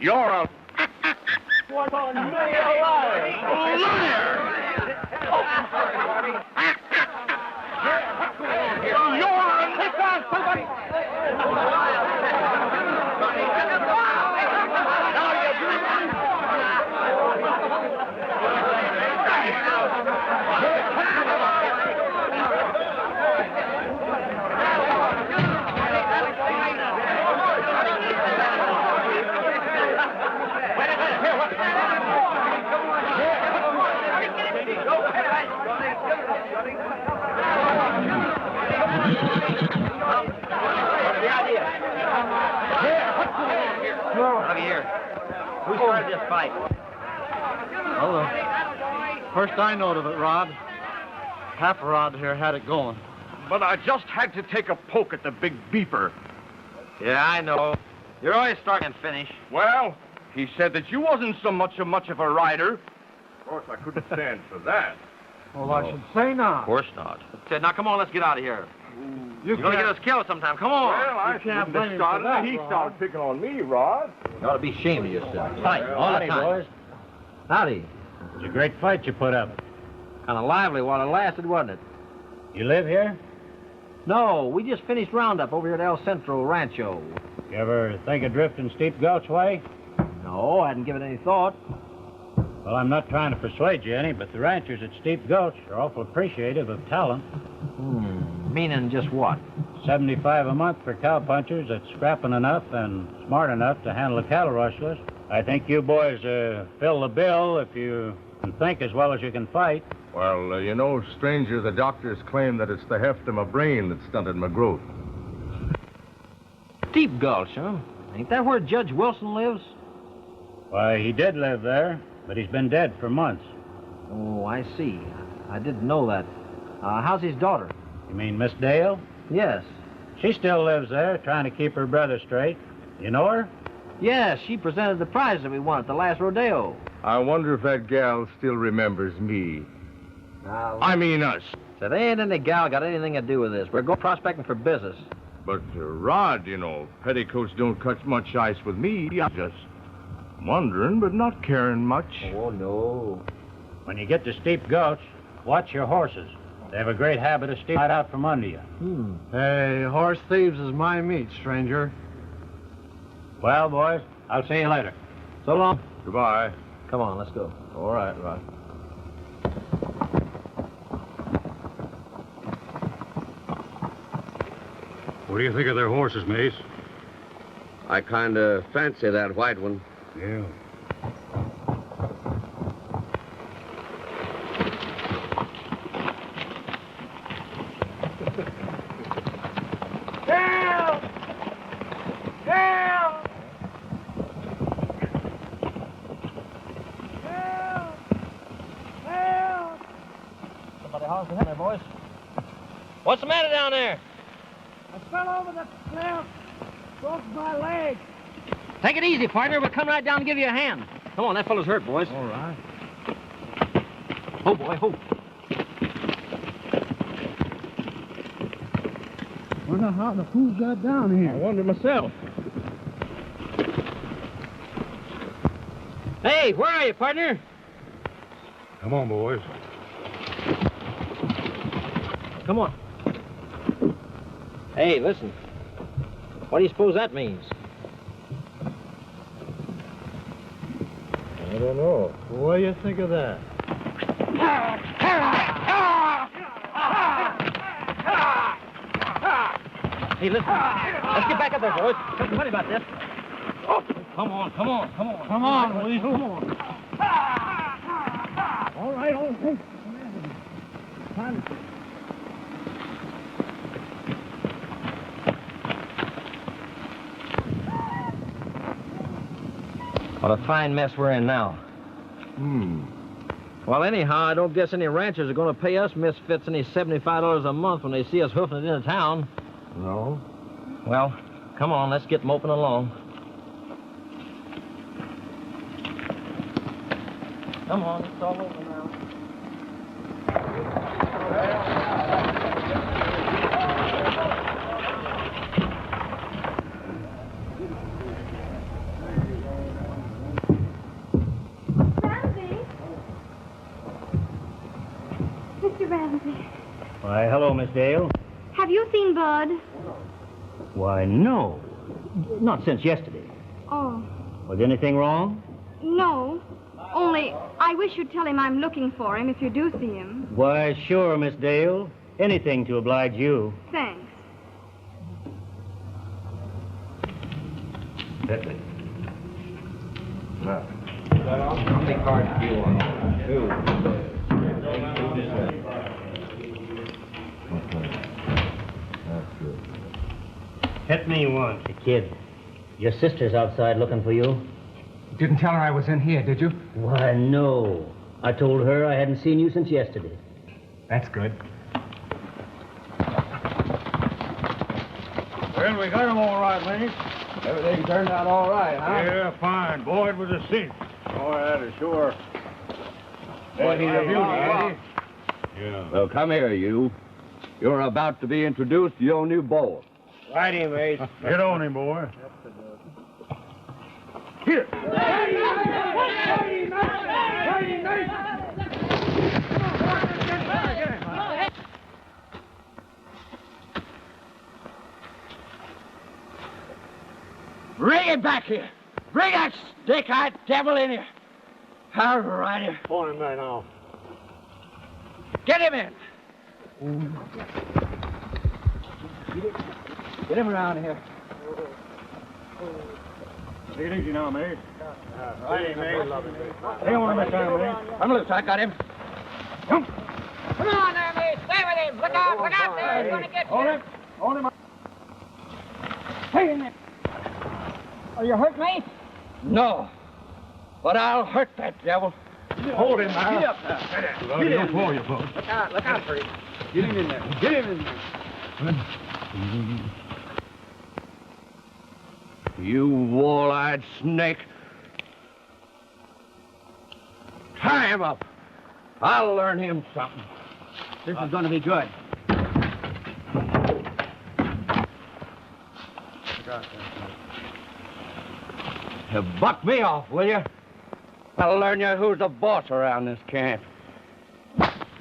You're a... What on me, a liar? Look here. Who started this fight? Well, first I knowed of it, Rod. Half a Rod here had it going. But I just had to take a poke at the big beeper. Yeah, I know. You're always starting and finish. Well, he said that you wasn't so much of a rider. Of course, I couldn't stand for that. Well, I should say not. Of course not. Now, come on, let's get out of here. You're going to get us killed sometime. Come on. Well, I can't shouldn't blame have him started. for that, He Rod. started picking on me, Rod. You ought to be ashamed of yourself. Fight all the time. boys. Howdy. It's a great fight you put up. Kind of lively while it lasted, wasn't it? You live here? No, we just finished roundup over here at El Centro Rancho. You ever think of drifting Steep Gulch way? No, I hadn't given it any thought. Well, I'm not trying to persuade you any, but the ranchers at Steep Gulch are awful appreciative of talent. Meaning just what? 75 a month for cowpunchers that's scrapping enough and smart enough to handle a cattle rustlers. I think you boys fill the bill if you can think as well as you can fight. Well, you know, stranger, the doctors claim that it's the heft of my brain that stunted my growth. Deep Gulch, huh? Ain't that where Judge Wilson lives? Why, he did live there, but he's been dead for months. Oh, I see. I didn't know that. How's his daughter? You mean Miss Dale? Yes. She still lives there, trying to keep her brother straight. You know her? Yes, she presented the prize that we won at the last rodeo. I wonder if that gal still remembers me. I mean us. So there ain't any gal got anything to do with this. We're going prospecting for business. But, Rod, you know, petticoats don't cut much ice with me. I'm just wondering, but not caring much. Oh, no. When you get to Steep Gulch, watch your horses. They have a great habit of stealing right out from under you. Hey, horse thieves is my meat, stranger. Well, boys, I'll see you later. So long. Goodbye. Come on, let's go. All right, Rod. What do you think of their horses, Mace? I kind of fancy that white one. Yeah. Help! Help! Help! Help! Somebody holler for help there, boys. What's the matter down there? I fell over the cliff. Broke my leg. Take it easy, partner. We'll come right down and give you a hand. Come on, that fellow's hurt, boys. All right. Ho, boy, ho. Wonder how the fools got down here. I wonder myself. Hey, where are you, partner? Come on, boys. Come on. Hey, listen. What do you suppose that means? I don't know. What do you think of that? Hey, listen. Let's get back up there, boys. Something funny about this. Come on, come on, come on. Come on, Willie. Come on. All right, all right. Time. What a fine mess we're in now. Well, anyhow, I don't guess any ranchers are going to pay us misfits any $75 a month when they see us hoofing it into town. No. Well, come on, let's get moping along. Come on, it's all over now. hello, Miss Dale. Have you seen Bud? Why, no. Not since yesterday. Oh, Was anything wrong? no. Only, I wish you'd tell him I'm looking for him if you do see him. Why, sure, Miss Dale. Anything to oblige you. Thanks. That's it. How many cards do you want? 2. That's good. Hit me once. Hey, kid, your sister's outside looking for you. Didn't tell her I was in here, did you? Why, no. I told her I hadn't seen you since yesterday. That's good. Well, we got him all right, Lenny. Everything turned out all right, huh? Yeah, fine. Boy, it was a cinch. Oh, that is sure. Boy, he's a beauty, Andy. Yeah. Well, come here, you. You're about to be introduced to your new beau. Righty, mate. Get on him, boy. Here. Bring him back here. Bring that stick-eyed devil in here. All right. On him right now. Get him in. Get him around here. Take it easy now, mate. Righty, mate. Hang on a minute, mate. I'm loose. I got him. Come on there, mate. Stay with him. Look out there. He's going to get Hold him. Hold him. Hey, in there. Are you hurt, mate? No. But I'll hurt that devil. Hold him now. Get up there. Love you for you, folks. Look out for him. Get him in there. Get him in there. You wall-eyed snake. Tie him up. I'll learn him something. This is going to be good. Buck me off, will you? I'll learn you who's the boss around this camp.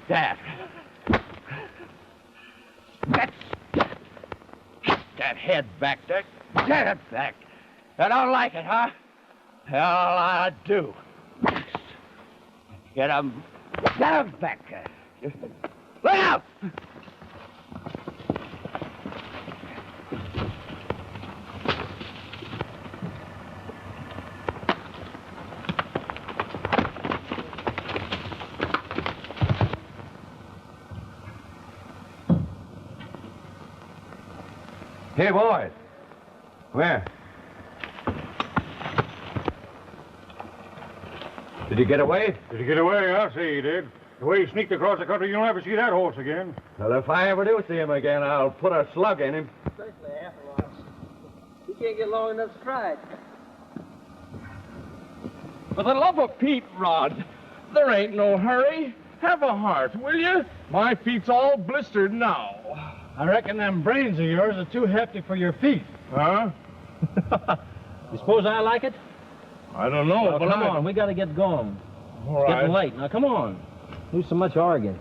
That. That head back there. Get it back. I don't like it, huh? Hell, I do. Get him back there. Look out! Hey, boys. Where? Did you get away? Did he get away? I'll say he did. The way he sneaked across the country, you'll never see that horse again. Well, if I ever do see him again, I'll put a slug in him. Especially after a while. He can't get long enough to stride. For the love of Pete, Rod, there ain't no hurry. Have a heart, will you? My feet's all blistered now. I reckon them brains of yours are too hefty for your feet. Huh? You suppose I like it? I don't know, Well, but come on, we got to get going. All It's right. getting late. Now, come on. Who's so much arguing?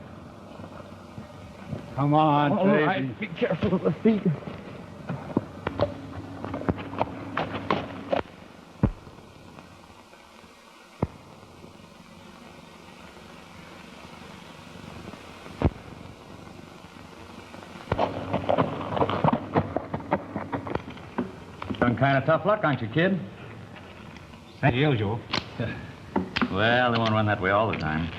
Come on, All baby. right, be careful of the feet. Some kind of tough luck, aren't you, kid? As usual. Well, they won't run that way all the time.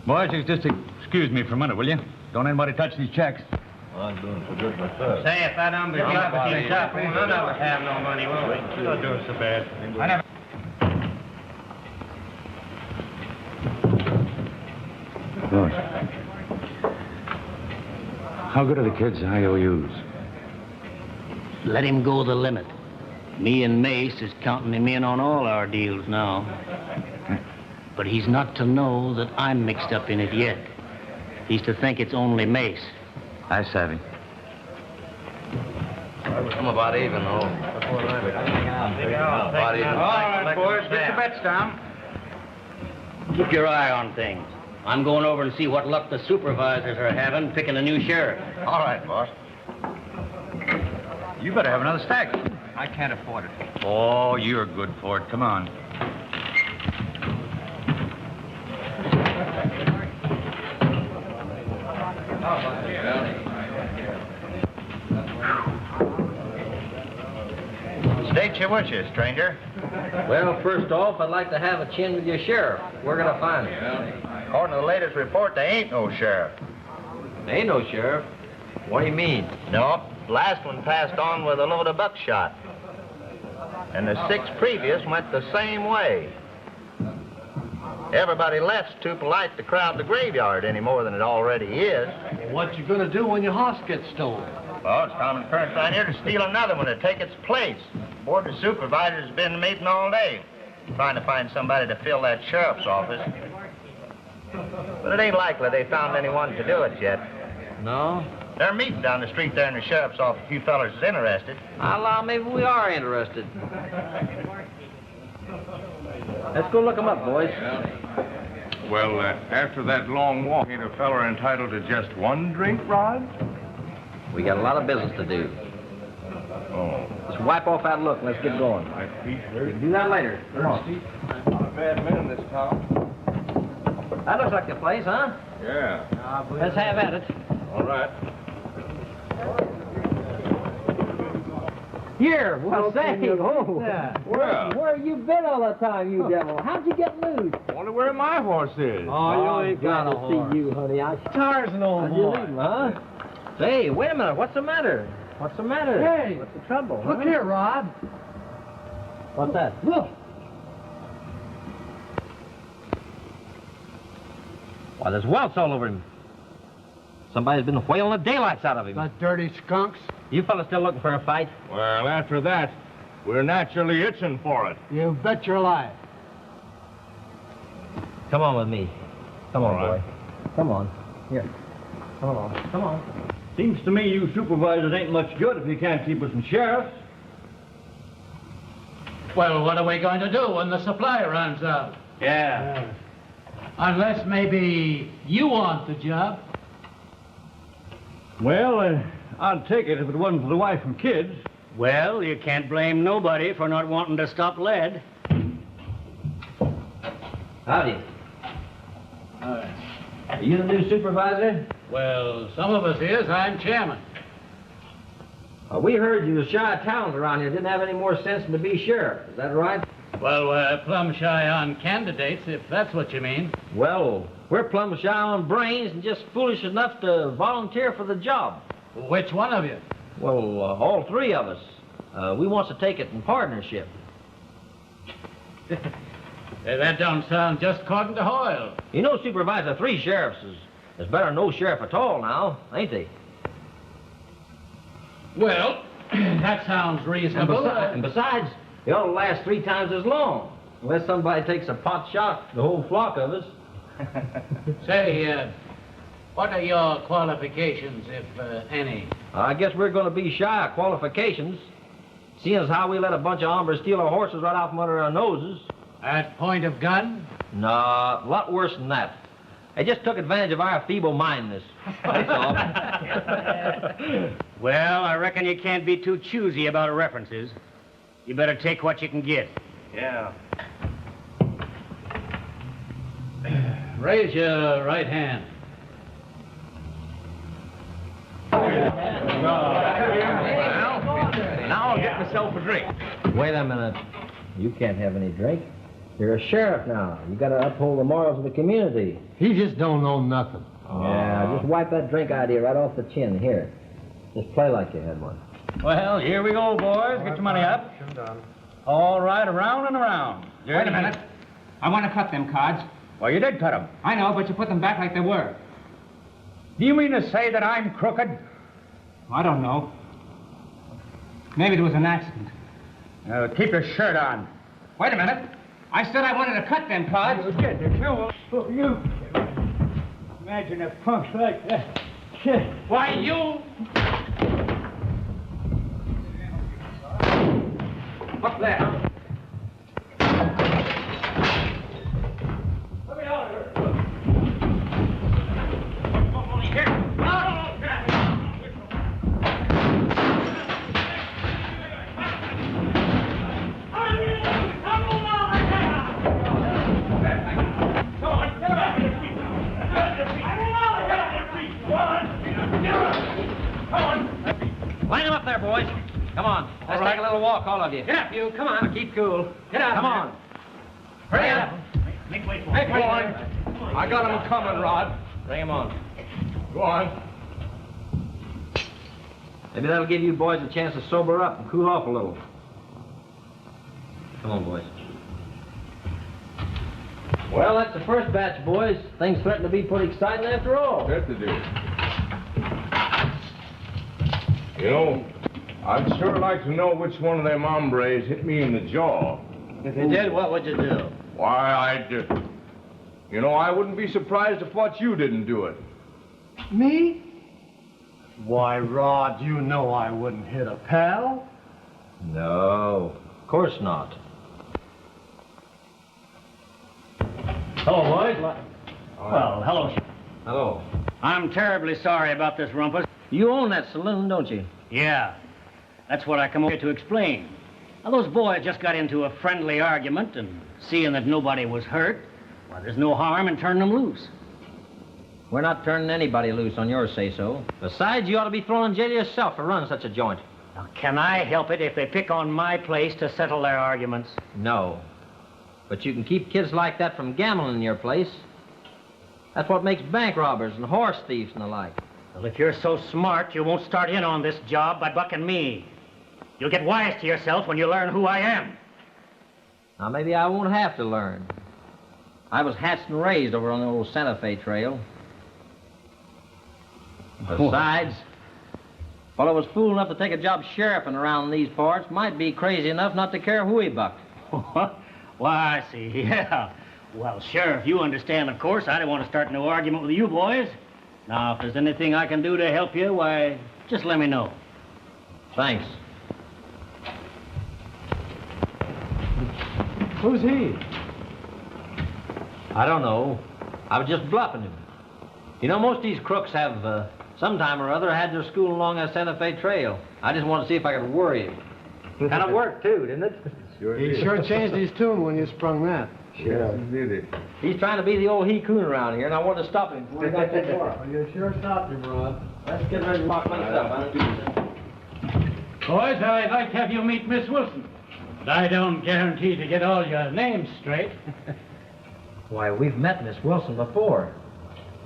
Boys, you just excuse me for a minute, will you? Don't anybody touch these checks. I'm doing so good myself. Say, if that umber's up with you tough, none of us have no money, will we? You're not doing so bad. I never... How good are the kids' IOUs? Let him go the limit. Me and Mace is counting him in on all our deals now. But he's not to know that I'm mixed up in it yet. He's to think it's only Mace. I savvy. I'm about even, though. About even. All right, boys, get your bets down. Keep your eye on things. I'm going over and see what luck the supervisors are having picking a new sheriff. All right, boss. You better have another stack. I can't afford it. Oh, you're good for it. Come on. State your wishes, stranger. Well, first off, I'd like to have a chin with your sheriff. We're going to find him. According to the latest report, there ain't no sheriff. There ain't no sheriff. What do you mean? No, last one passed on with a load of buckshot. And the 6 previous went the same way. Everybody left's too polite to crowd the graveyard any more than it already is. What you gonna do when your horse gets stolen? Well, it's common occurrence around here to steal another one to take its place. Board of Supervisors has been meeting all day, trying to find somebody to fill that sheriff's office. But it ain't likely they found anyone to do it yet. No? They're meeting down the street there in the sheriff's office. A few fellas is interested. I'll allow maybe we are interested. Let's go look them up, boys. Well, after that long walk, ain't a feller entitled to just one drink, Rod? We got a lot of business to do. Oh. Let's wipe off that look and let's get going. We can do that later. Come on. Not a bad man in this town. That looks like the place, huh? Yeah. Let's have at it. All right. Here, well, say, Well, where you been all the time, you devil? How'd you get loose? wonder where my horse is. Oh, you ain't got to see you, honey. Tarzan, old boy. You leave him, huh? Say, wait a minute. What's the matter? What's the matter? Hey, what's the trouble? Look here, Rod. What's that? Look. Why, there's welts all over him. Somebody's been whaling the daylights out of him. The dirty skunks. You fellas still looking for a fight? Well, after that, we're naturally itching for it. You bet your life. Come on with me. Come on, All right. boy. Come on. Here. Come on. Come on. Seems to me you supervisors ain't much good if you can't keep us some sheriffs. Well, what are we going to do when the supply runs out? Yeah. Unless maybe you want the job. Well, I'd take it if it wasn't for the wife and kids. Well, you can't blame nobody for not wanting to stop lead. Howdy. Are you the new supervisor? Well, some of us is. I'm chairman. We heard you was shy of towns around here. Didn't have any more sense than to be sheriff. Is that right? Well, we're plumb shy on candidates, if that's what you mean. Well, we're plumb shy on brains and just foolish enough to volunteer for the job. Which one of you? Well, all 3 of us. We wants to take it in partnership. That don't sound just according to Hoyle. You know, Supervisor, 3 sheriffs is better than no sheriff at all now, ain't they? Well, that sounds reasonable. And besides, they ought to last 3 times as long. Unless somebody takes a pot shot, the whole flock of us. Say, what are your qualifications, if any? I guess we're going to be shy of qualifications, seeing as how we let a bunch of hombres steal our horses right out from under our noses. At point of gun? No, a lot worse than that. They just took advantage of our feeble-mindedness. That's all. Well, I reckon you can't be too choosy about references. You better take what you can get. Yeah. Raise your right hand. Now I'll get myself a drink. Wait a minute. You can't have any drink. You're a sheriff now. You got to uphold the morals of the community. He just don't know nothing. Yeah, just wipe that drink idea right off the chin. Here. Just play like you had one. Well, here we go, boys. Get your money up. All right, around and around. Wait a minute. I want to cut them cards. Well, you did cut them. I know, but you put them back like they were. Do you mean to say that I'm crooked? I don't know. Maybe it was an accident. Keep your shirt on. Wait a minute. I said I wanted to cut them cards. You did, did you? Oh, you. Imagine a punk like that. Why, you... What's that? Let me out of here. Line them up there, boys. Come on. Let's take a little walk, all of you. Get up, you. Come on. Keep cool. Get out. Come on. Hurry up. Make way for Make him. way. Go on. I got him coming, Rod. Bring him on. Go on. Maybe that'll give you boys a chance to sober up and cool off a little. Come on, boys. Well, that's the first batch, boys. Things threaten to be pretty exciting after all. That to do. You know, I'd sure like to know which one of them hombres hit me in the jaw. If you did, what would you do? Why, you know, I wouldn't be surprised if what you didn't do it. Me? Why, Rod, you know I wouldn't hit a pal. No, of course not. Hello, boys. Well, hello. Hello. I'm terribly sorry about this rumpus. You own that saloon, don't you? Yeah, that's what I come here to explain. Now, those boys just got into a friendly argument, and seeing that nobody was hurt, well, there's no harm in turning them loose. We're not turning anybody loose on your say-so. Besides, you ought to be thrown in jail yourself for running such a joint. Now, can I help it if they pick on my place to settle their arguments? No. But you can keep kids like that from gambling in your place. That's what makes bank robbers and horse thieves and the like. Well, if you're so smart, you won't start in on this job by bucking me. You'll get wise to yourself when you learn who I am. Now, maybe I won't have to learn. I was hatched and raised over on the old Santa Fe trail. Besides, a fellow was fool enough to take a job sheriffing around these parts might be crazy enough not to care who he bucked. Why, I see, yeah. Well, Sheriff, you understand, of course. I don't want to start no argument with you boys. Now, if there's anything I can do to help you, why, just let me know. Thanks. Who's he? I don't know. I was just bluffing him. You know, most of these crooks have, sometime or other, had their school along that Santa Fe trail. I just wanted to see if I could worry him. Kind of worked, too, didn't it? He sure changed his tune when you sprung that. Yeah, did it. He's trying to be the old he-coon around here, and I wanted to stop him before he got too far. You sure stopped him, Rod. Let's get ready to lock things up, huh? Boys, I'd like to have you meet Miss Wilson. But I don't guarantee to get all your names straight. Why, we've met Miss Wilson before.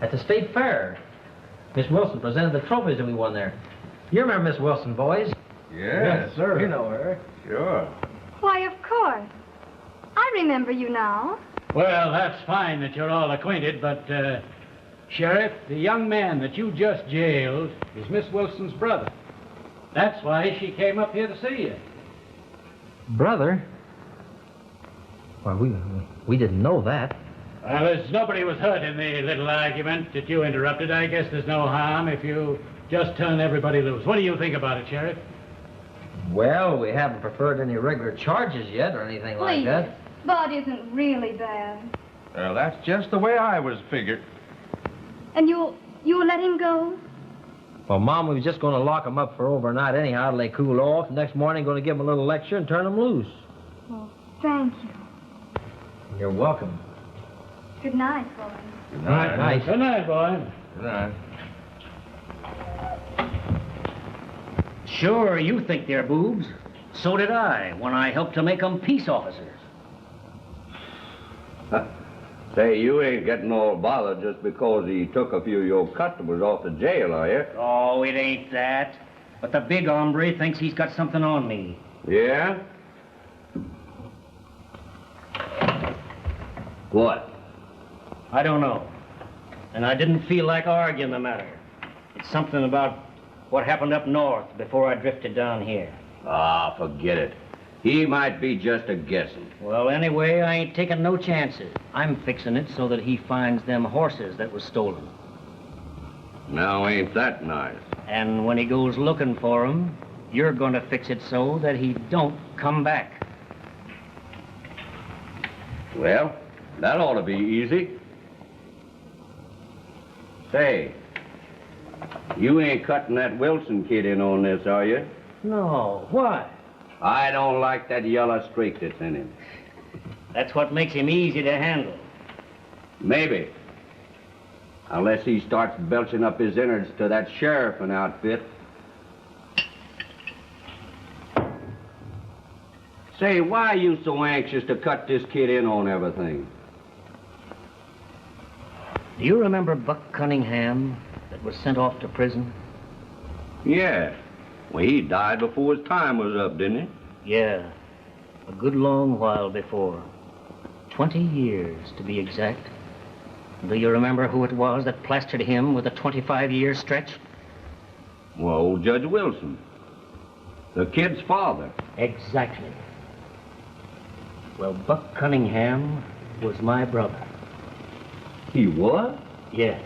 At the state fair. Miss Wilson presented the trophies that we won there. You remember Miss Wilson, boys? Yes, sir. You know her. Sure. Why, of course. I remember you now. Well, that's fine that you're all acquainted, but, Sheriff, the young man that you just jailed is Miss Wilson's brother. That's why she came up here to see you. Brother? Why, we didn't know that. Well, as nobody was hurt in the little argument that you interrupted, I guess there's no harm if you just turn everybody loose. What do you think about it, Sheriff? Well, we haven't preferred any regular charges yet or anything like that. Bud isn't really bad. Well, that's just the way I was figured. And you'll let him go? Well, Mom, we was just going to lock him up for overnight anyhow till they cool off. Next morning, going to give him a little lecture and turn him loose. Well, thank you. You're welcome. Good night, boys. Good night. Night. Good night, boy. Good night. Sure, you think they're boobs. So did I, when I helped to make them peace officers. Say, you ain't getting all bothered just because he took a few of your customers off the jail, are you? Oh, it ain't that. But the big hombre thinks he's got something on me. Yeah? What? I don't know. And I didn't feel like arguing the matter. It's something about what happened up north before I drifted down here. Ah, forget it. He might be just a guessing. Well, anyway, I ain't taking no chances. I'm fixing it so that he finds them horses that was stolen. Now, ain't that nice? And when he goes looking for 'em, you're going to fix it so that he don't come back. Well, that ought to be easy. Say, you ain't cutting that Wilson kid in on this, are you? No, why? I don't like that yellow streak that's in him. That's what makes him easy to handle. Maybe. Unless he starts belching up his innards to that sheriff and outfit. Say, why are you so anxious to cut this kid in on everything? Do you remember Buck Cunningham that was sent off to prison? Yeah. Well, he died before his time was up, didn't he? Yeah, a good long while before. 20 years, to be exact. Do you remember who it was that plastered him with a 25-year stretch? Well, old Judge Wilson. The kid's father. Exactly. Well, Buck Cunningham was my brother. He was? Yes.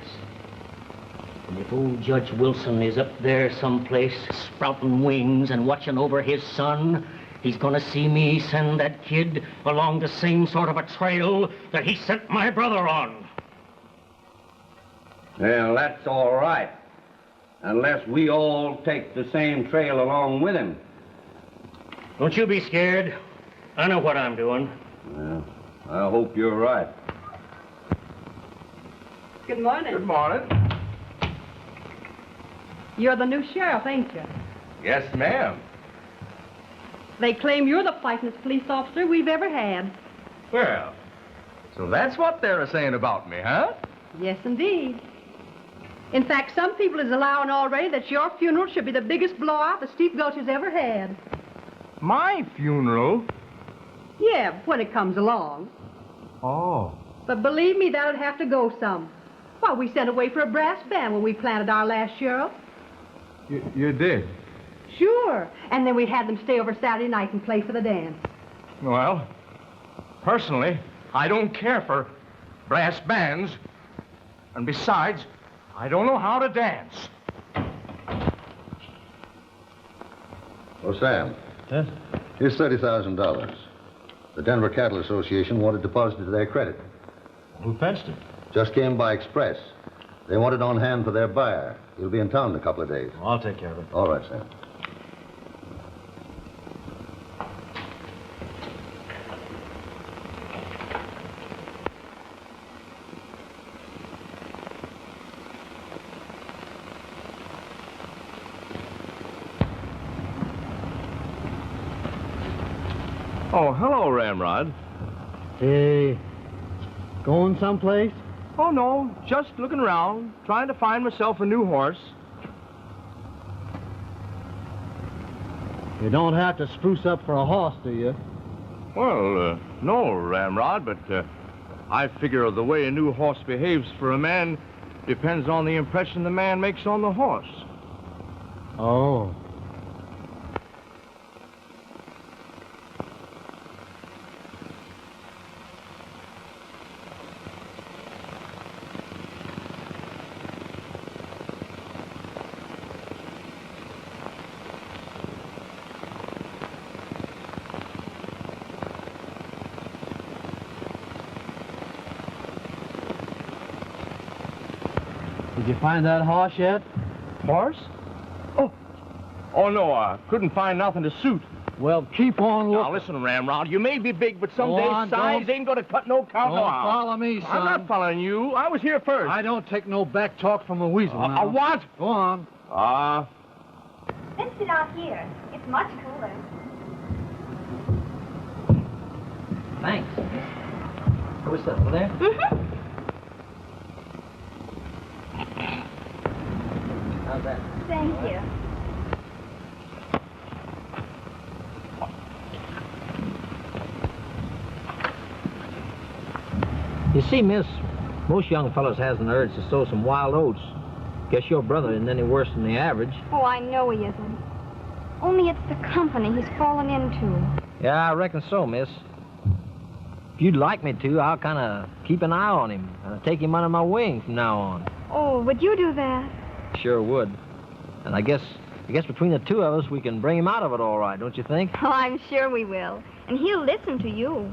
And if old Judge Wilson is up there someplace sprouting wings and watching over his son, he's gonna see me send that kid along the same sort of a trail that he sent my brother on. Well, that's all right. Unless we all take the same trail along with him. Don't you be scared. I know what I'm doing. Well, I hope you're right. Good morning. Good morning. You're the new sheriff, ain't you? Yes, ma'am. They claim you're the fightingest police officer we've ever had. Well, so that's what they're saying about me, huh? Yes, indeed. In fact, some people is allowing already that your funeral should be the biggest blowout the Steep Gulch has ever had. My funeral? Yeah, when it comes along. Oh. But believe me, that'll have to go some. Why, we sent away for a brass band when we planted our last sheriff. You did? Sure. And then we had them stay over Saturday night and play for the dance. Well, personally, I don't care for brass bands. And besides, I don't know how to dance. Oh, Sam. Yes? Here's $30,000. The Denver Cattle Association wanted deposited to their credit. Who fenced it? Just came by express. They want it on hand for their buyer. He'll be in town in a couple of days. Well, I'll take care of it. All right, Sam. Oh, hello, Ramrod. Hey, going someplace? Oh, no, just looking around, trying to find myself a new horse. You don't have to spruce up for a horse, do you? Well, no, Ramrod, but I figure the way a new horse behaves for a man depends on the impression the man makes on the horse. Oh. Did you find that horse yet? Horse? Oh, no, I couldn't find nothing to suit. Well, keep on looking. Now, listen, Ramrod, you may be big, but someday Go on, size ain't gonna cut no count Don't no how. follow me, son. I'm not following you. I was here first. I don't take no back talk from a weasel. now. What? Go on. Let's sit out here. It's much cooler. Thanks. What's that, over there? Mm-hmm. How's that? Thank you. You see, miss, most young fellows has an urge to sow some wild oats. Guess your brother isn't any worse than the average. Oh, I know he isn't. Only it's the company he's fallen into. Yeah, I reckon so, miss. If you'd like me to, I'll kind of keep an eye on him and I'll take him under my wing from now on. Oh, would you do that? Sure would. And I guess between the two of us, we can bring him out of it all right, don't you think? Oh, I'm sure we will. And he'll listen to you.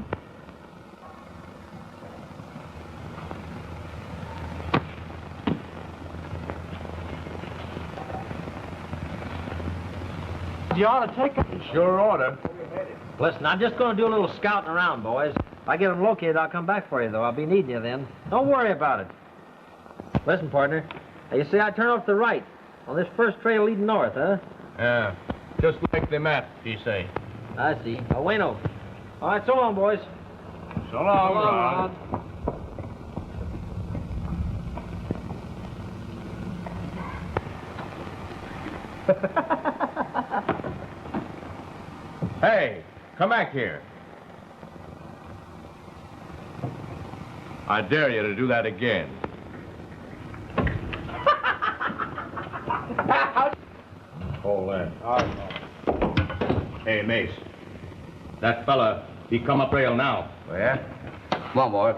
You ought to take it. Sure oughta. Listen, I'm just going to do a little scouting around, boys. If I get him located, I'll come back for you, though. I'll be needing you then. Don't worry about it. Listen, partner. Now, you see, I turn off to the right on this first trail leading north, huh? Yeah, just like the map, you say. I see. Oh, bueno. All right, so long, boys. So long, Rod. Hey, come back here. I dare you to do that again. Hold that. Hey, Mace. That fella, he come up rail now. Oh, yeah? Come on, boy.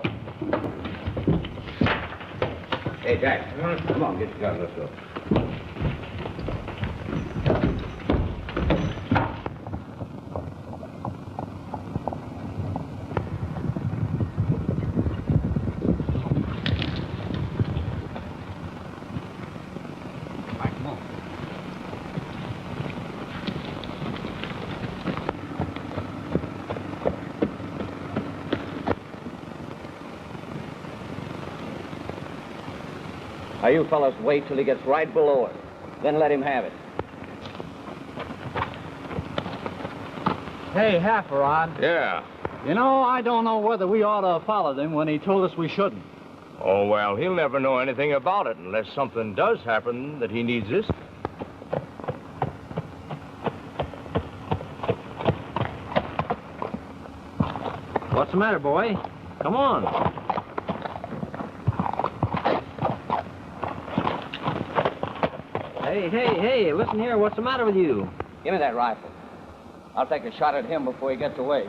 Hey, Jack. Come on, get your gun. Let's go. Now, you fellas wait till he gets right below us. Then let him have it. Hey, Half-a-Rod. Yeah. You know, I don't know whether we ought to have followed him when he told us we shouldn't. Oh, well, he'll never know anything about it unless something does happen that he needs this. What's the matter, boy? Come on. Hey, listen here. What's the matter with you? Give me that rifle. I'll take a shot at him before he gets away.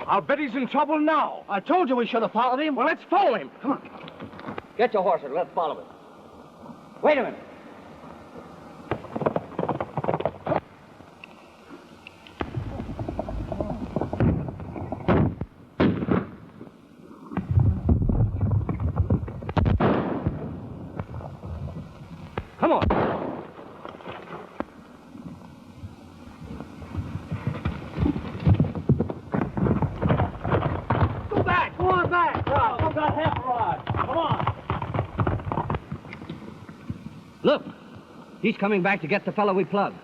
I'll bet he's in trouble now. I told you we should have followed him. Well, let's follow him. Come on. Get your horses. Let's follow him. Wait a minute. Come on. Go back. Go on back. I've got Half-a-Rod. Come on. Look. He's coming back to get the fellow we plugged.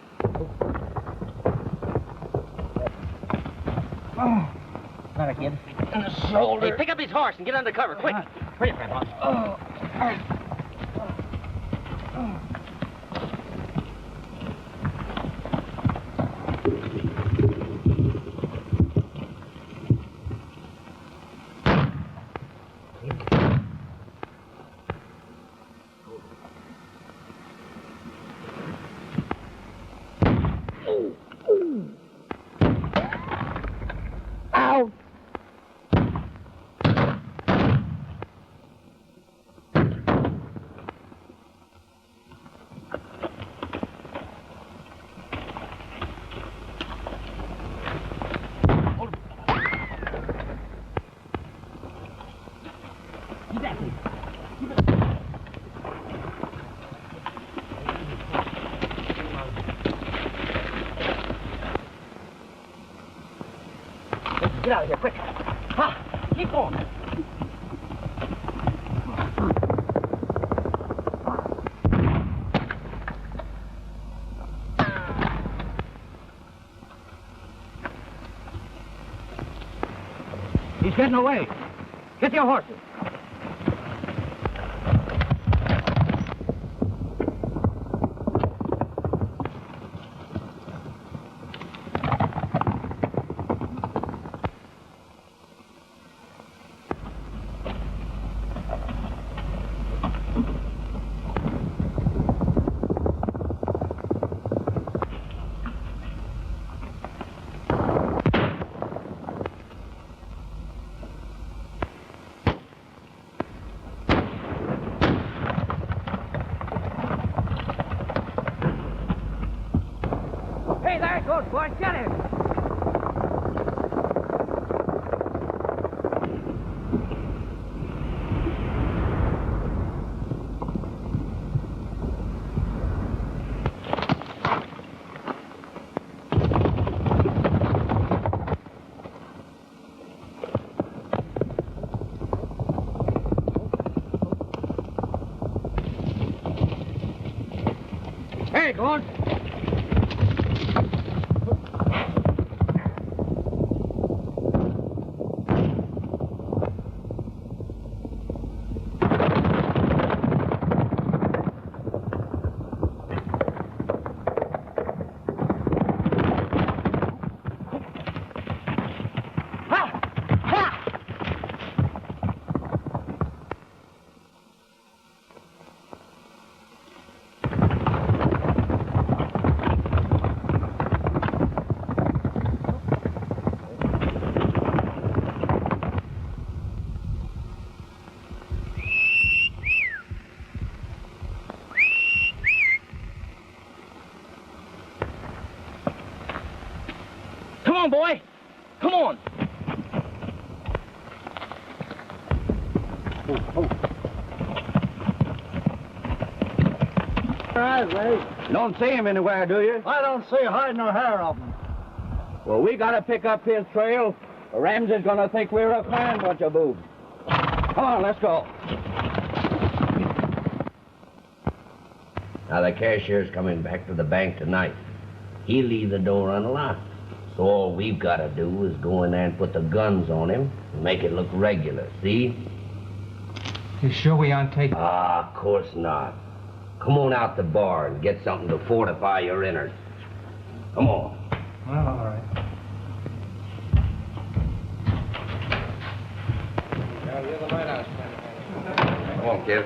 Oh. Got a kid. In the shoulder. Hey, pick up his horse and get under cover, quick. Hurry up, Grandpa. Oh. Get out of here, quick. Ha! Keep going. He's getting away. Get your horses. Hey, there it goes, boys. Get him. Okay, go on. Come on, boy. Come on. All right, Ray. Don't see him anywhere, do you? I don't see hide nor hair of him. Well, we gotta pick up his trail. Ramsey's gonna think we're a fine bunch of boobs. Come on, let's go. Now, the cashier's coming back to the bank tonight. He'll leave the door unlocked. So all we've got to do is go in there and put the guns on him and make it look regular, see? You sure we aren't taking... Ah, of course not. Come on out the bar and get something to fortify your innards. Come on. Well, all right. Come on, kid.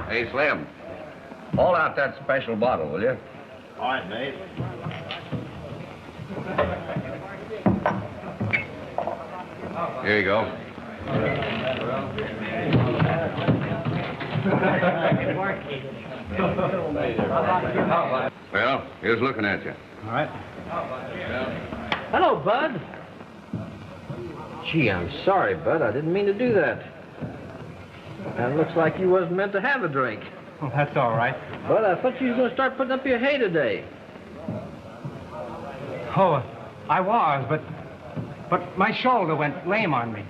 Hey, Slim. Haul out that special bottle, will you? All right, mate. Here you go. Well, here's looking at you. All right. Hello, Bud. Gee, I'm sorry, Bud. I didn't mean to do that. It looks like you wasn't meant to have a drink. Well, that's all right. Bud, I thought you was going to start putting up your hay today. Oh, I was, but my shoulder went lame on me.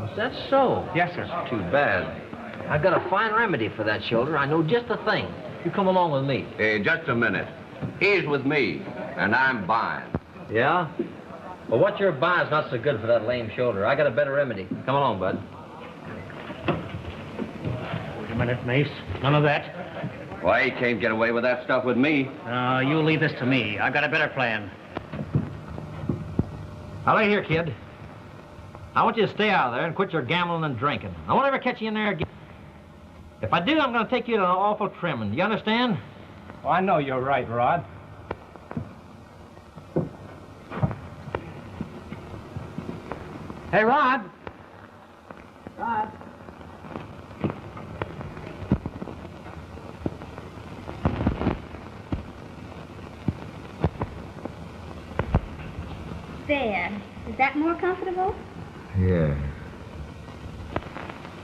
Is that so? Yes, sir. Too bad. I've got a fine remedy for that shoulder. I know just the thing. You come along with me. Hey, just a minute. He's with me, and I'm buying. Yeah? Well, what you're buying is not so good for that lame shoulder. I got a better remedy. Come along, Bud. Wait a minute, Mace. None of that. Why, he can't get away with that stuff with me. You leave this to me. I've got a better plan. Now, lay here, kid. I want you to stay out of there and quit your gambling and drinking. I won't ever catch you in there again. If I do, I'm going to take you to an awful trimming. You understand? Oh, I know you're right, Rod. Hey, Rod. Rod. There. Is that more comfortable? Yeah.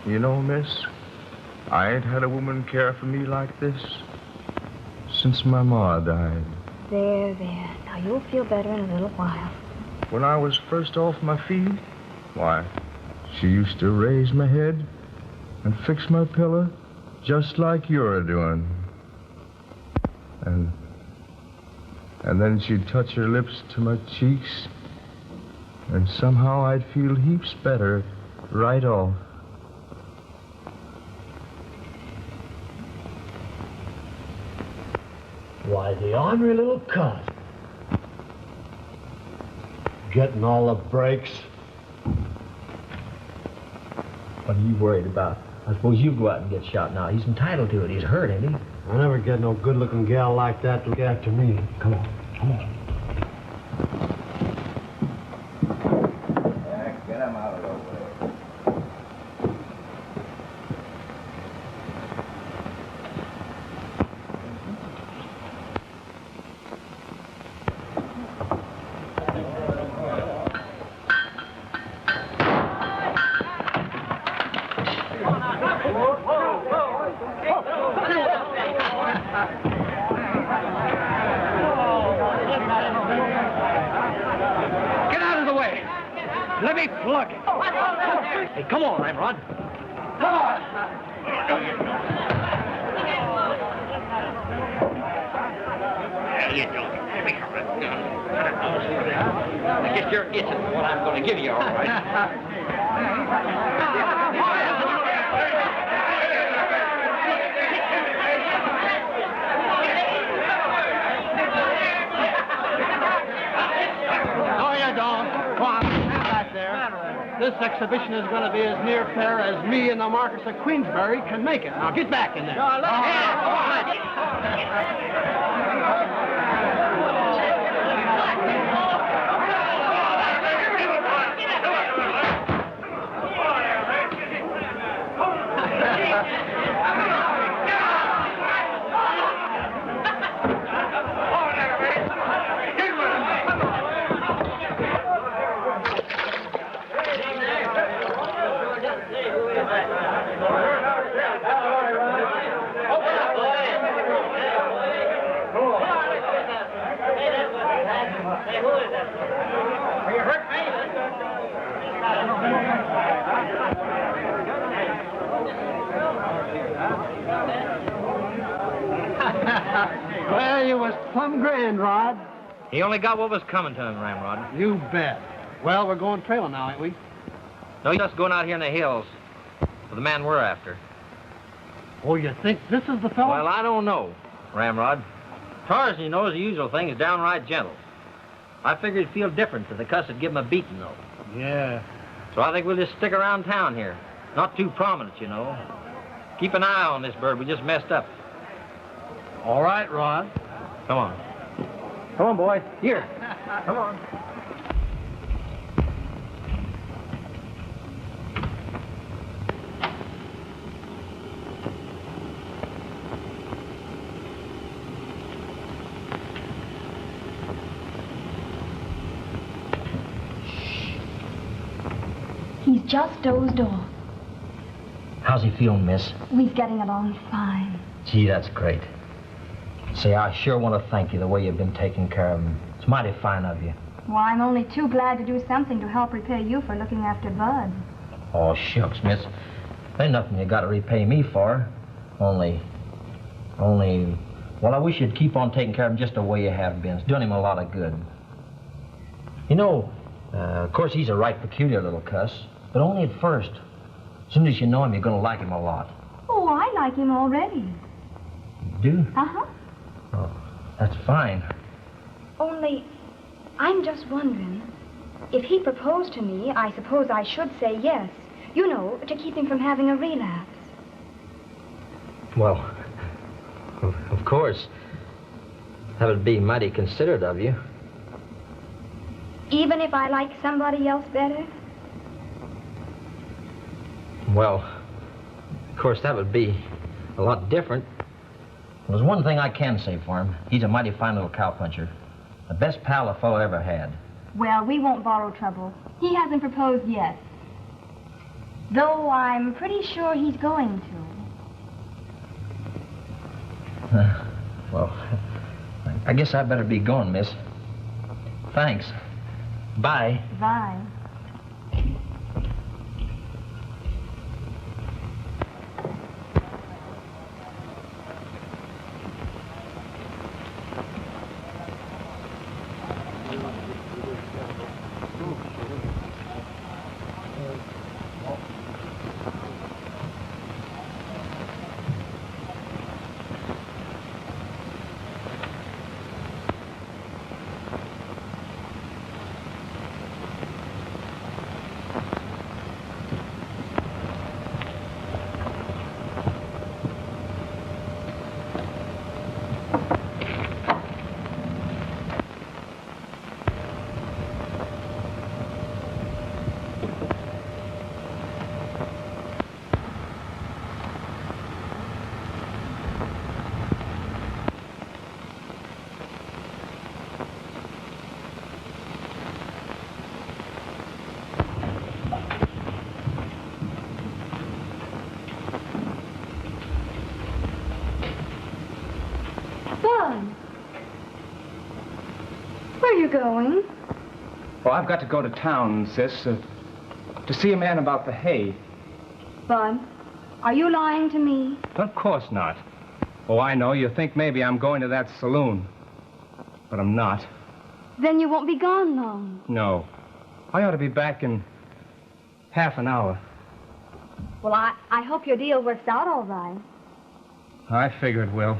You know, miss, I ain't had a woman care for me like this since my ma died. There, there. Now, you'll feel better in a little while. When I was first off my feet, why, she used to raise my head and fix my pillow just like you're doing. And then she'd touch her lips to my cheeks, and somehow I'd feel heaps better right off. Why, the ornery little cunt. Getting all the breaks. What are you worried about? I suppose you go out and get shot now. He's entitled to it. He's hurt, ain't he? I never get no good-looking gal like that to look after me. Come on, come on. Get him out of the way. Get out of the way. Let me plug it. Hey, come on, Ramrod. Come on. You don't. I guess you're itching for what I'm going to give you, all right. No, you don't. Come on, stand back there. This exhibition is going to be as near fair as me and the Marquis of Queensberry can make it. Now, get back in there. No, look Well, you was plumb grand, Rod. He only got what was coming to him, Ramrod. You bet. Well, we're going trailing now, ain't we? No, he's just going out here in the hills for the man we're after. Oh, you think this is the fellow? Well, I don't know, Ramrod. As far as he knows, the usual thing is downright gentle. I figured he'd feel different if the cuss would give him a beating, though. Yeah. So I think we'll just stick around town here. Not too prominent, you know. Keep an eye on this bird. We just messed up. All right, Rod. Come on. Come on, boys. Here. Come on. He's just dozed off. How's he feeling, miss? He's getting along fine. Gee, that's great. Say, I sure want to thank you the way you've been taking care of him. It's mighty fine of you. Well, I'm only too glad to do something to help repay you for looking after Bud. Oh, shucks, miss. Ain't nothing you got to repay me for. Only, well, I wish you'd keep on taking care of him just the way you have been. It's doing him a lot of good. You know, of course, he's a right peculiar little cuss, but only at first. As soon as you know him, you're going to like him a lot. Oh, I like him already. Do? Uh-huh. Oh, that's fine. Only, I'm just wondering, if he proposed to me, I suppose I should say yes. You know, to keep him from having a relapse. Well, of course. That would be mighty considerate of you. Even if I like somebody else better? Well, of course, that would be a lot different. There's one thing I can say for him. He's a mighty fine little cowpuncher. The best pal a fellow ever had. Well, we won't borrow trouble. He hasn't proposed yet. Though I'm pretty sure he's going to. Well, I guess I better be going, miss. Thanks. Bye. Bye. Where are you going? Oh, I've got to go to town, sis, to see a man about the hay. Bud, are you lying to me? Of course not. Oh, I know. You think maybe I'm going to that saloon. But I'm not. Then you won't be gone long. No. I ought to be back in half an hour. Well, I hope your deal works out all right. I figure it will.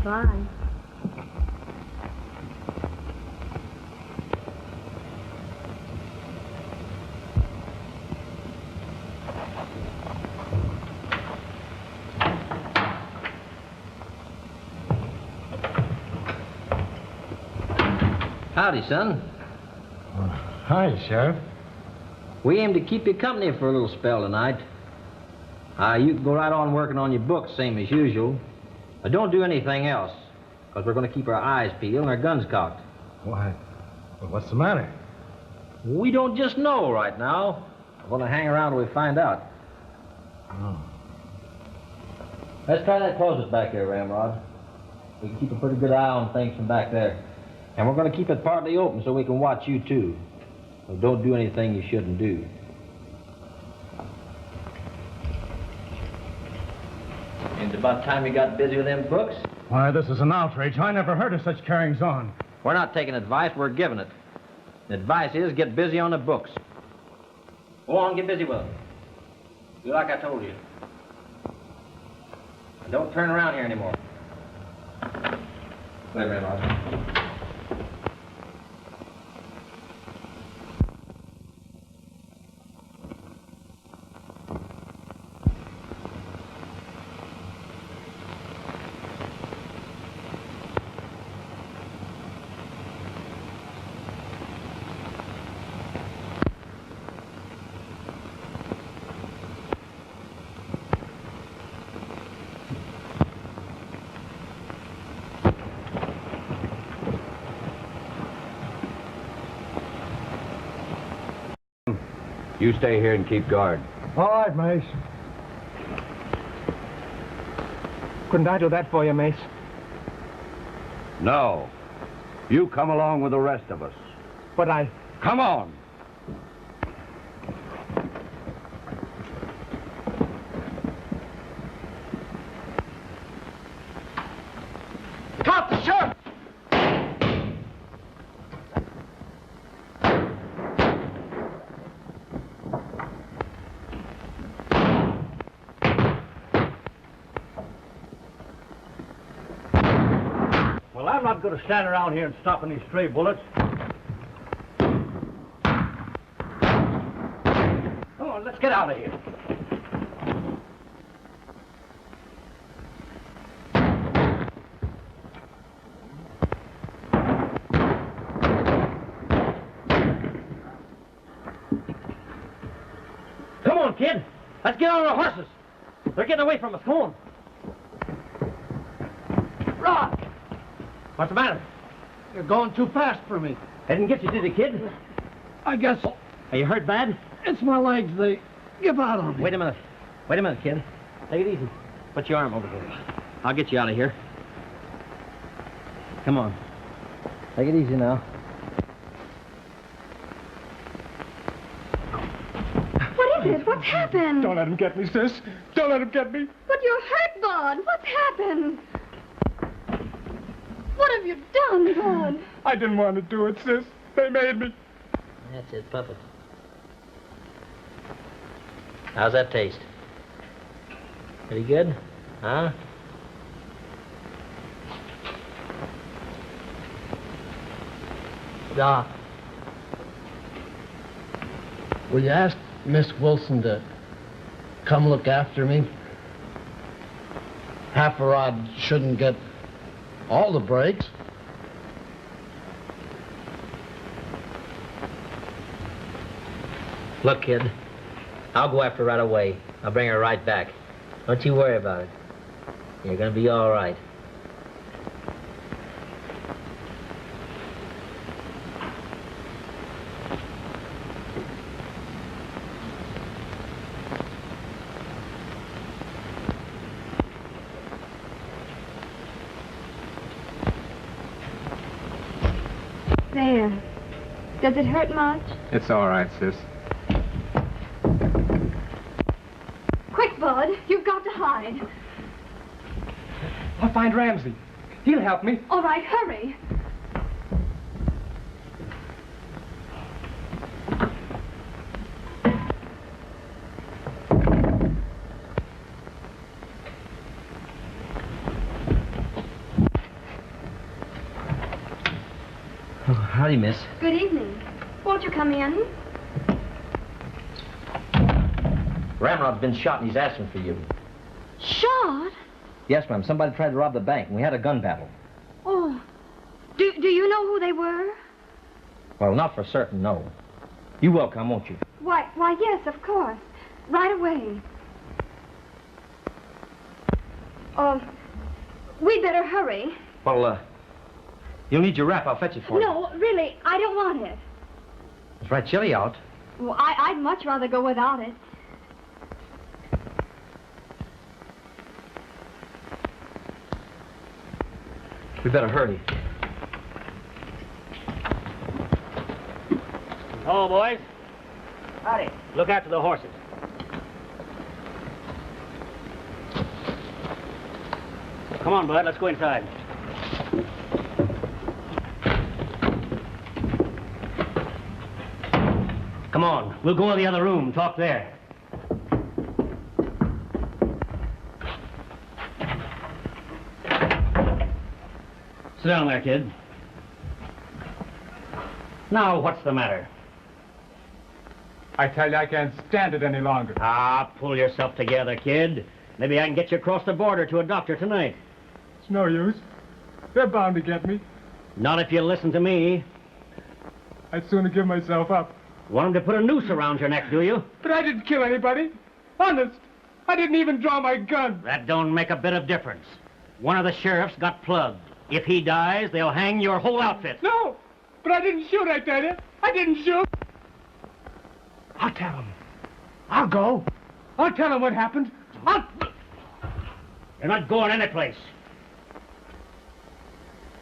Bye. Howdy, son. Hi, Sheriff. We aim to keep you company for a little spell tonight. You can go right on working on your books, same as usual. But don't do anything else, because we're going to keep our eyes peeled and our guns cocked. Why? Well, what's the matter? We don't just know right now. We're going to hang around till we find out. Oh. Let's try that closet back there, Ramrod. We can keep a pretty good eye on things from back there. And we're going to keep it partly open so we can watch you, too. So don't do anything you shouldn't do. It's about time you got busy with them books. Why, this is an outrage. I never heard of such carryings on. We're not taking advice, we're giving it. The advice is get busy on the books. Go on, get busy with them. Do like I told you. And don't turn around here anymore. Wait, Ramrod. You stay here and keep guard. All right, Mace. Couldn't I do that for you, Mace? No. You come along with the rest of us. But I... Come on. Caught the sheriff! Well, I'm not going to stand around here and stop any stray bullets. Come on, let's get out of here. Come on, kid. Let's get on our horses. They're getting away from us. Come on. Rod! What's the matter? You're going too fast for me. I didn't get you, did it, kid? I guess Are you hurt bad? it's my legs. They give out on me. Wait a minute. Wait a minute, kid. Take it easy. Put your arm over here. I'll get you out of here. Come on. Take it easy now. What is it? What's happened? Don't let him get me, sis. Don't let him get me. But you're hurt, Bud. What's happened? What have you done, Bud? I didn't want to do it, sis. They made me. That's it, puppet. How's that taste? Pretty good? Huh? Doc, will you ask Miss Wilson to come look after me? Half a rod shouldn't get all the breaks. Look, kid, I'll go after her right away. I'll bring her right back. Don't you worry about it. You're gonna be all right. There. Does it hurt much? It's all right, sis. Quick, Bud. You've We've got to hide. I'll find Ramsey. He'll help me. All right, hurry. Oh, howdy, miss. Good evening. Won't you come in? Ramrod's been shot and he's asking for you. Shot? Yes, ma'am. Somebody tried to rob the bank and we had a gun battle. Oh. Do you know who they were? Well, not for certain, no. You will come, won't you? Why, yes, of course. Right away. We'd better hurry. Well, you'll need your wrap. I'll fetch it for you. No, really, I don't want it. It's right chilly out. Well, I'd much rather go without it. We better hurry. Oh, boys. Howdy. Look after the horses. Come on, Bud. Let's go inside. Come on. We'll go in the other room. Talk there. Sit down there, kid. Now, what's the matter? I tell you, I can't stand it any longer. Ah, pull yourself together, kid. Maybe I can get you across the border to a doctor tonight. It's no use. They're bound to get me. Not if you listen to me. I'd sooner give myself up. Want them to put a noose around your neck, do you? But I didn't kill anybody. Honest. I didn't even draw my gun. That don't make a bit of difference. One of the sheriffs got plugged. If he dies, they'll hang your whole outfit. No, but I didn't shoot, I tell you. I didn't shoot. I'll tell him. I'll go. I'll tell him what happened. You're not going anyplace.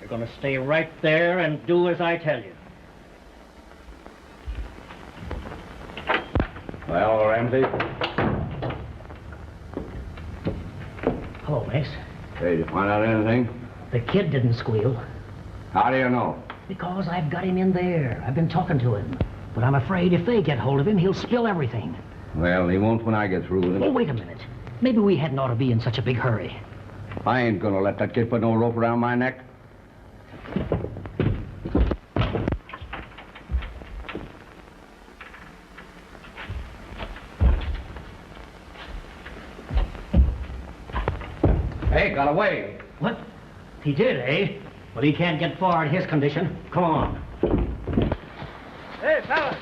You're going to stay right there and do as I tell you. Well, Ramsey? Hello, Mace. Hey, did you find out anything? The kid didn't squeal. How do you know? Because I've got him in there. I've been talking to him. But I'm afraid if they get hold of him, he'll spill everything. Well, he won't when I get through with him. Oh, wait a minute. Maybe we hadn't ought to be in such a big hurry. I ain't gonna let that kid put no rope around my neck. Hey, got away. What? He did, eh? Well, he can't get far in his condition. Come on. Hey, fellas,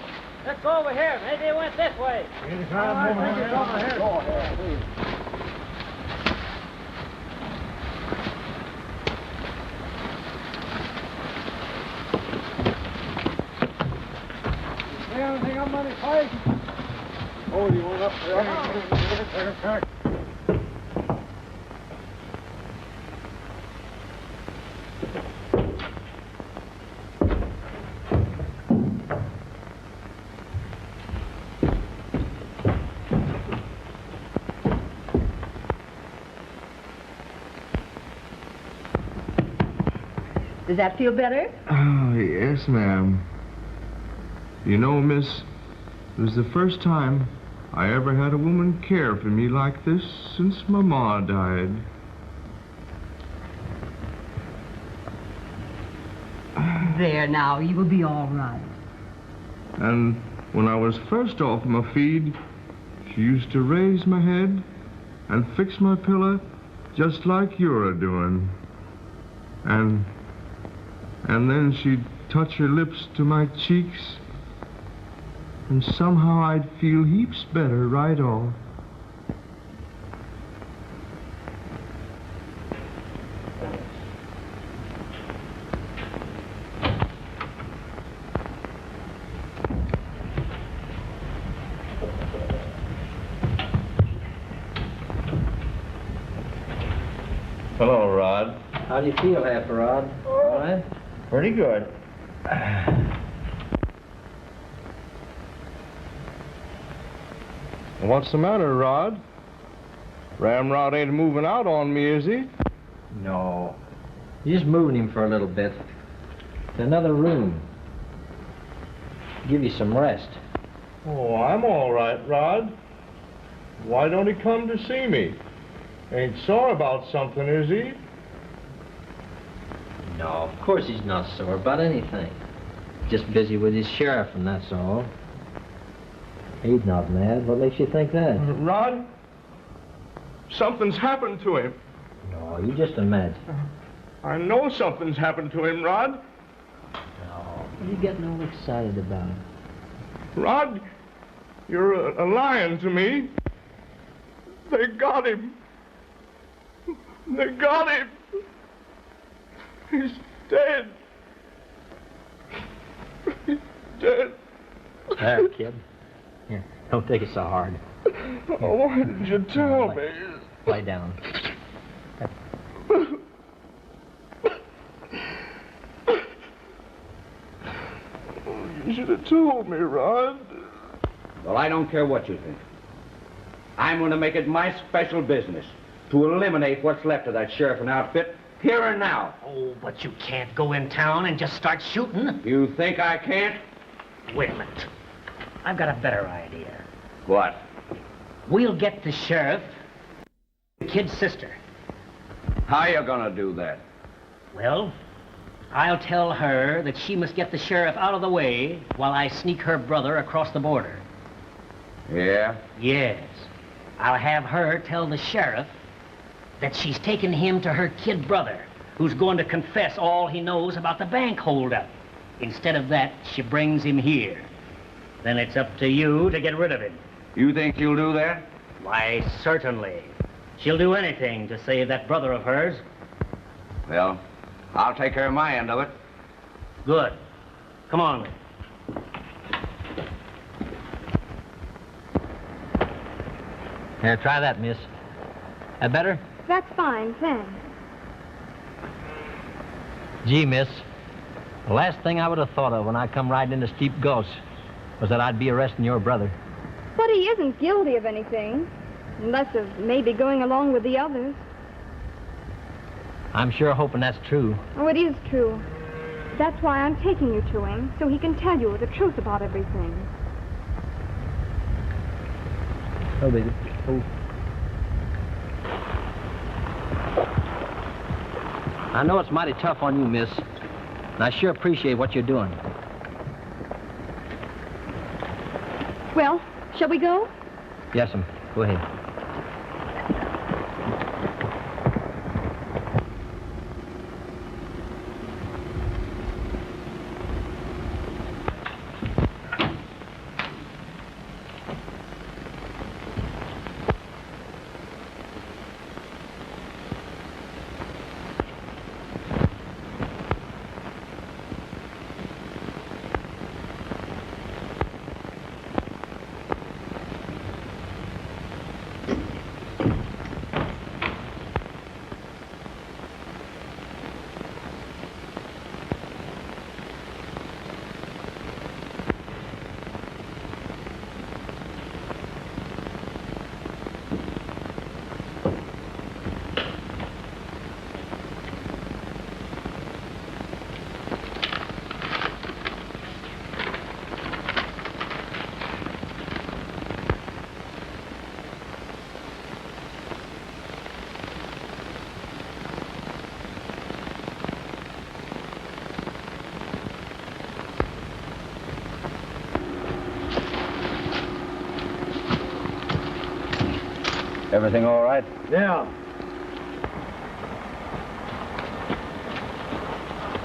let's go over here. Maybe it went this way. Go ahead, please. See anything up on his face? Oh, you went up there. Does that feel better? Oh, yes, ma'am. You know, miss, it was the first time I ever had a woman care for me like this since my ma died. There now, you will be all right. And when I was first off my feed, she used to raise my head and fix my pillow just like you're a-doing. And then she'd touch her lips to my cheeks, and somehow I'd feel heaps better right off. Hello, Rod. How do you feel, Half Rod? All right? Pretty good. What's the matter, Rod? Ramrod ain't moving out on me, is he? No. You're just moving him for a little bit. To another room. Give you some rest. Oh, I'm all right, Rod. Why don't he come to see me? Ain't sore about something, is he? No, of course he's not sore about anything. Just busy with his sheriff, and that's all. He's not mad. What makes you think that? Rod, something's happened to him. No, you just imagine. I know something's happened to him, Rod. No, what are you getting all excited about? Rod, you're lying to me. They got him. They got him. He's dead. He's dead. There, kid. Here, don't take it so hard. Oh, why didn't you tell me? Lie down. You should have told me, Rod. Well, I don't care what you think. I'm going to make it my special business to eliminate what's left of that sheriff and outfit here and now. Oh, but you can't go in town and just start shooting. You think I can't? Wait a minute. I've got a better idea. What? We'll get the sheriff, the kid's sister. How you going to do that? Well, I'll tell her that she must get the sheriff out of the way while I sneak her brother across the border. Yeah? Yes. I'll have her tell the sheriff that she's taken him to her kid brother, who's going to confess all he knows about the bank holdup. Instead of that, she brings him here. Then it's up to you to get rid of him. You think you'll do that? Why, certainly. She'll do anything to save that brother of hers. Well, I'll take care of my end of it. Good. Come on. Here, try that, miss. That better? That's fine, thanks. Gee, miss, the last thing I would have thought of when I come riding into Steep Gulch was that I'd be arresting your brother. But he isn't guilty of anything, unless of maybe going along with the others. I'm sure hoping that's true. Oh, it is true. That's why I'm taking you to him, so he can tell you the truth about everything. Oh, baby. Oh. I know it's mighty tough on you, miss, and I sure appreciate what you're doing. Well, shall we go? Yes'm. Go ahead. Everything all right? Yeah.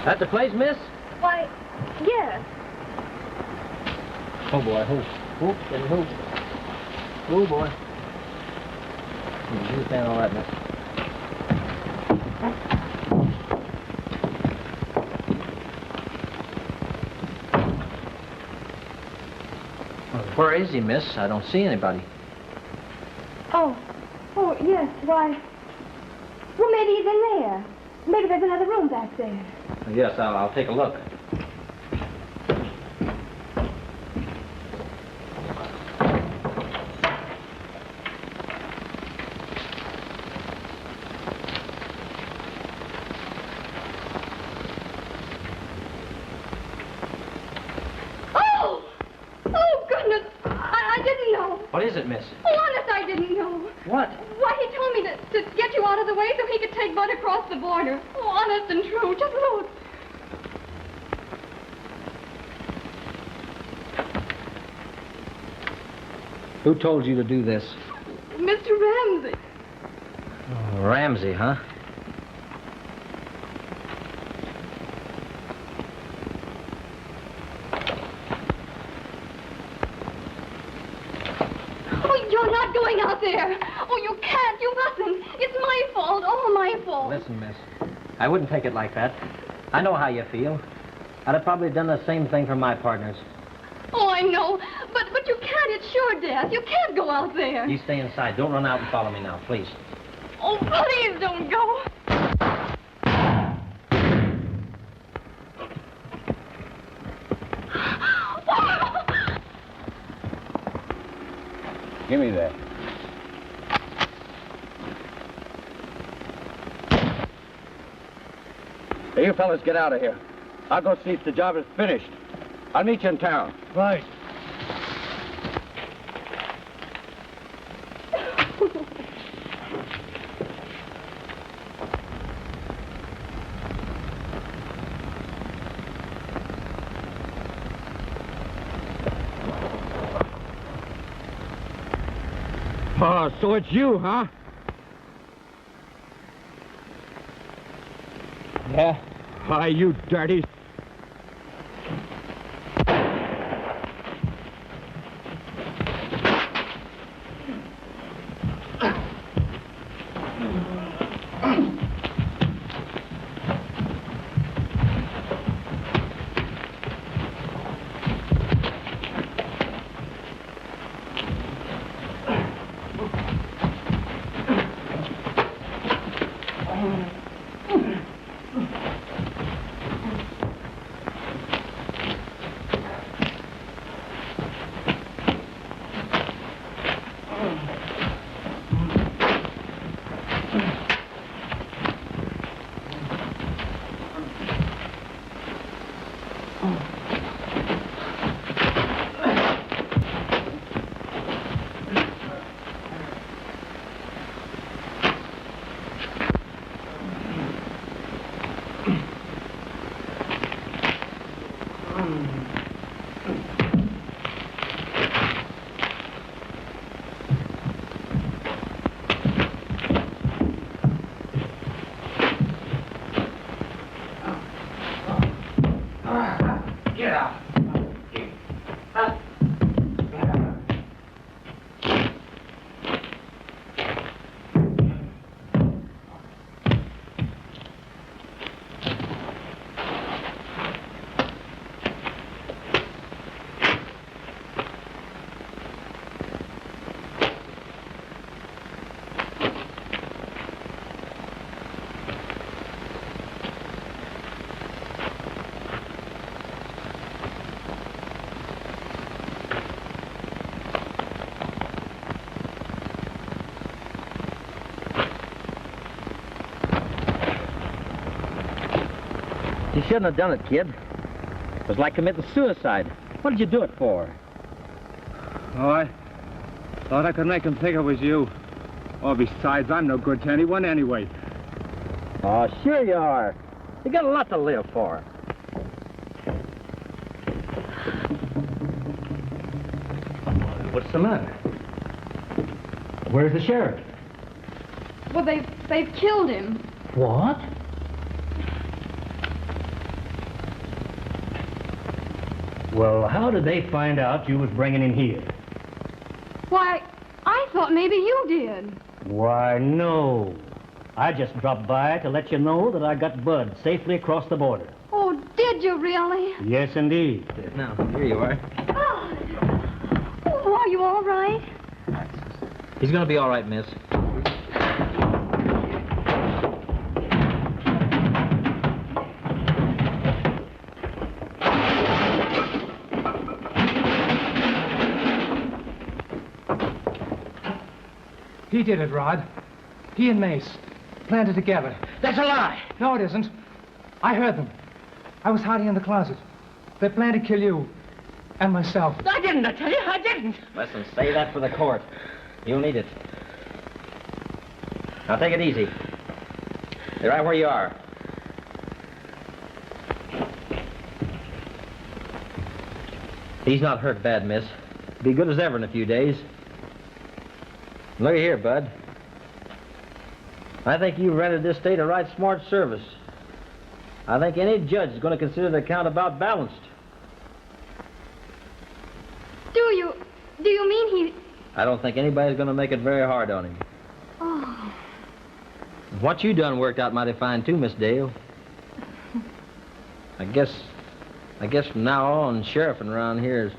That the place, miss? Why, yes. Oh, boy. Oh, getting moved. Oh, boy. You understand all right, miss? Where is he, miss? I don't see anybody. Oh, yes, why... Well, maybe he's in there. Maybe there's another room back there. Yes, I'll take a look. What is it, miss? Oh, honest, I didn't know. What? Why, he told me to get you out of the way so he could take Bud across the border. Oh, honest and true. Just look. Who told you to do this? Mr. Ramsey. Oh, Ramsey, huh? Oh, you're not going out there. Oh, you can't. You mustn't. It's my fault. All my fault. Listen, miss, I wouldn't take it like that. I know how you feel. I'd have probably done the same thing for my partners. Oh, I know. But you can't. It's sure death. You can't go out there. You stay inside. Don't run out and follow me now, please. Oh, please don't go. Give me that. Hey, you fellas, get out of here. I'll go see if the job is finished. I'll meet you in town. Right. Oh, so it's you, huh? Yeah? Why, you dirty... Get out. You shouldn't have done it, kid. It was like committing suicide. What did you do it for? Oh, I thought I could make him think it was you. Oh, besides, I'm no good to anyone anyway. Oh, sure you are. You got a lot to live for. What's the matter? Where's the sheriff? Well, they've killed him. What? Well, how did they find out you was bringing him here? Why, I thought maybe you did. Why, no. I just dropped by to let you know that I got Bud safely across the border. Oh, did you really? Yes, indeed. Now, here you are. Oh, are you all right? He's gonna be all right, miss. He did it, Rod. He and Mace planted together. That's a lie. No, it isn't. I heard them. I was hiding in the closet. They planned to kill you. And myself. I didn't, I tell you, I didn't. Listen, say that for the court. You'll need it. Now take it easy. Stay right where you are. He's not hurt bad, miss. Be good as ever in a few days. Look here, Bud. I think you rendered this state a right smart service. I think any judge is going to consider the account about balanced. Do you mean he... I don't think anybody's going to make it very hard on him. Oh. What you done worked out mighty fine, too, Miss Dale. I guess from now on, sheriffing around here is...